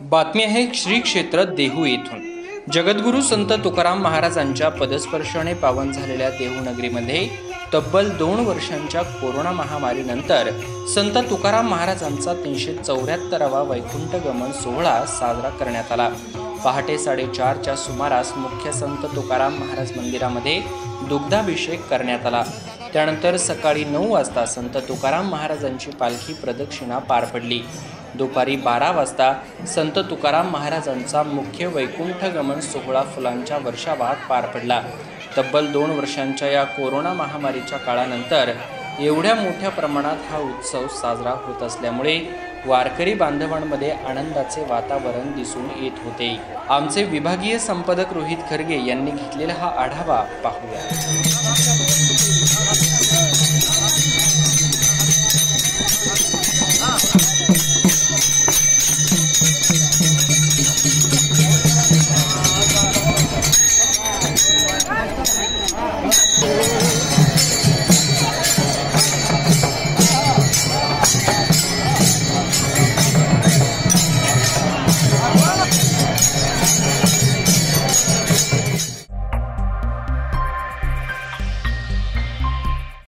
बातमी आहे श्री क्षेत्र देहू येथून। जगद्गुरू संत तुकाराम महाराजांच्या पदस्पर्शाने पावन झालेल्या देहू नगरीमध्ये तब्बल 2 वर्षांच्या कोरोना महामारीनंतर संत तुकाराम महाराजांचा 374वा वैकुंठ गमन सोहळा साजरा करण्यात आला। पहाटे 4:30च्या सुमारास मुख्य संत तुकाराम महाराज मंदिरामध्ये दुग्धाभिषेक करण्यात आला। त्यानंतर सकाळी 9 वाजता संत तुकाराम महाराजांची पालखी प्रदक्षिणा पार पडली। दुपारी 12 वाजता संत तुकाराम महाराजांचा मुख्य वैकुंठ गमन सोहळा फुलांच्या वर्षावात पार पडला। तब्बल 2 वर्षांच्या या कोरोना महामारीच्या काळानंतर एवढ्या मोठ्या प्रमाणात हा उत्सव साजरा होत असल्यामुळे वारकरी बांधवांमध्ये आनंदाचे वातावरण दिसून येत होते। आमचे विभागीय संपादक रोहित खरगे यांनी घेतलेला हा आढावा पाहूया।